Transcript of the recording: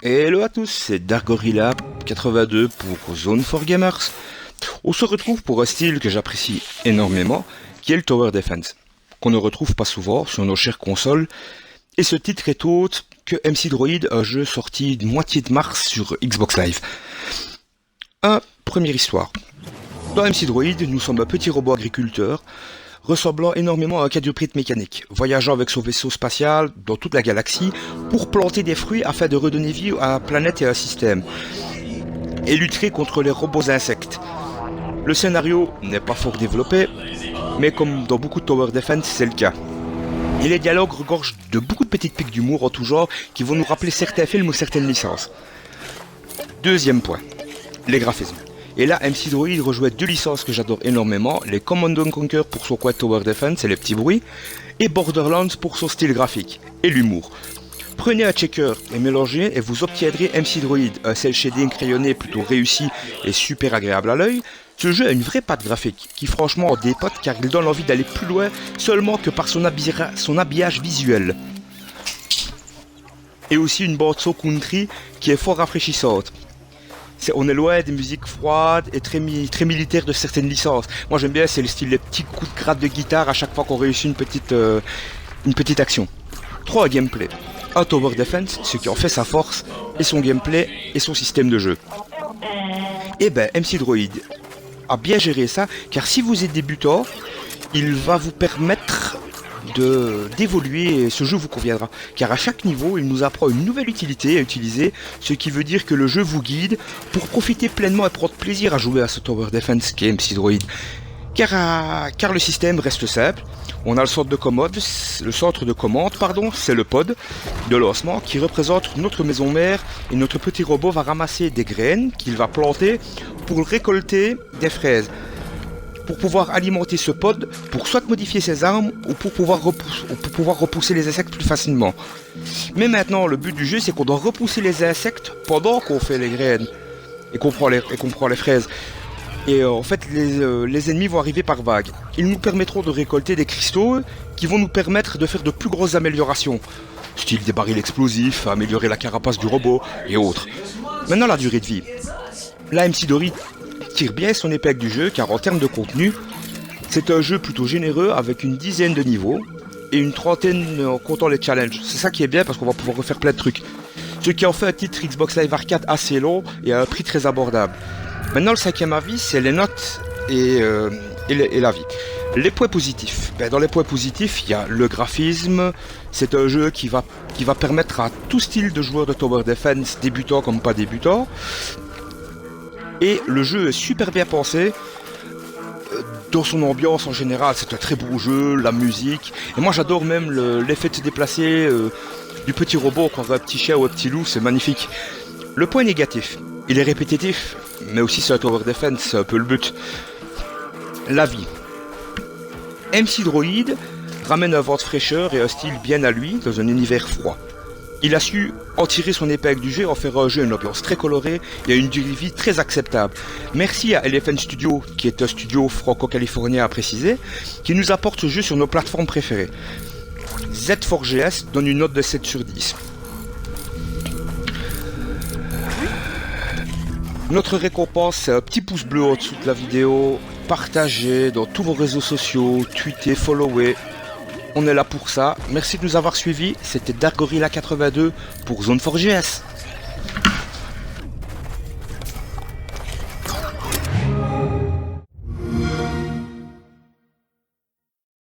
Hello à tous, c'est Darkgorilla 82 pour Zone for Gamers. On se retrouve pour un style que j'apprécie énormément, qui est le Tower Defense, qu'on ne retrouve pas souvent sur nos chères consoles. Et ce titre est autre que MC Droid, un jeu sorti moitié de mars sur Xbox Live. Première histoire. Dans MC Droid, nous sommes un petit robot agriculteur, ressemblant énormément à un quadrupède mécanique, voyageant avec son vaisseau spatial dans toute la galaxie pour planter des fruits afin de redonner vie à la planète et à un système, et lutter contre les robots insectes. Le scénario n'est pas fort développé, mais comme dans beaucoup de Tower Defense, c'est le cas. Et les dialogues regorgent de beaucoup de petites piques d'humour en tout genre qui vont nous rappeler certains films ou certaines licences. Deuxième point, les graphismes. Et là, MC Droid rejouait deux licences que j'adore énormément, les Command & Conquer pour son quad Tower Defense et les petits bruits, et Borderlands pour son style graphique et l'humour. Prenez un checker et mélangez et vous obtiendrez MC Droid, un cel shading crayonné plutôt réussi et super agréable à l'œil. Ce jeu a une vraie patte graphique qui franchement dépote car il donne envie d'aller plus loin seulement que par son habillage visuel. Et aussi une bande son country qui est fort rafraîchissante. On est loin des musiques froides et très militaires de certaines licences. Moi j'aime bien, c'est le style des petits coups de gratte de guitare à chaque fois qu'on réussit une petite action. 3. Gameplay. Un Tower Defense, ce qui en fait sa force, et son gameplay et son système de jeu. Et ben MC Droid a bien géré ça, car si vous êtes débutant, il va vous permettre d'évoluer et ce jeu vous conviendra. Car à chaque niveau, il nous apprend une nouvelle utilité à utiliser, ce qui veut dire que le jeu vous guide pour profiter pleinement et prendre plaisir à jouer à ce Tower Defense qui est MC Droid. Car le système reste simple. On a le centre de commande, c'est le pod de lancement qui représente notre maison mère et notre petit robot va ramasser des graines qu'il va planter pour récolter des fraises. Pour pouvoir alimenter ce pod, pour soit modifier ses armes ou pour pouvoir repousser les insectes plus facilement. Mais maintenant, le but du jeu, c'est qu'on doit repousser les insectes pendant qu'on fait les graines et qu'on prend les fraises. Et en fait, les ennemis vont arriver par vagues. Ils nous permettront de récolter des cristaux qui vont nous permettre de faire de plus grosses améliorations, style des barils explosifs, améliorer la carapace du robot et autres. Maintenant, la durée de vie. Là, MC Dory tire bien son épingle du jeu car en termes de contenu, c'est un jeu plutôt généreux avec une dizaine de niveaux et une trentaine en comptant les challenges. C'est ça qui est bien parce qu'on va pouvoir refaire plein de trucs. Ce qui en fait un titre Xbox Live Arcade assez long et à un prix très abordable. Maintenant, le cinquième avis, c'est les notes et l'avis. Les points positifs. Dans les points positifs, il y a le graphisme. C'est un jeu qui va permettre à tout style de joueur de Tower Defense, débutant comme pas débutant. Et le jeu est super bien pensé. Dans son ambiance en général, c'est un très beau jeu, la musique. Et moi j'adore même l'effet de se déplacer du petit robot quand on voit un petit chien ou un petit loup, c'est magnifique. Le point négatif, il est répétitif, mais aussi c'est un Tower Defense, c'est un peu le but. La vie. MC Droid ramène un vent de fraîcheur et un style bien à lui dans un univers froid. Il a su en tirer son épingle du jeu, en faire un jeu, une ambiance très colorée et une durée de vie très acceptable. Merci à Elephant Studio, qui est un studio franco-californien à préciser, qui nous apporte ce jeu sur nos plateformes préférées. Z4GS donne une note de 7 sur 10. Notre récompense, c'est un petit pouce bleu en dessous de la vidéo, partagez dans tous vos réseaux sociaux, tweetez, followez. On est là pour ça. Merci de nous avoir suivis. C'était Darkgorilla 82 pour Zone 4GS.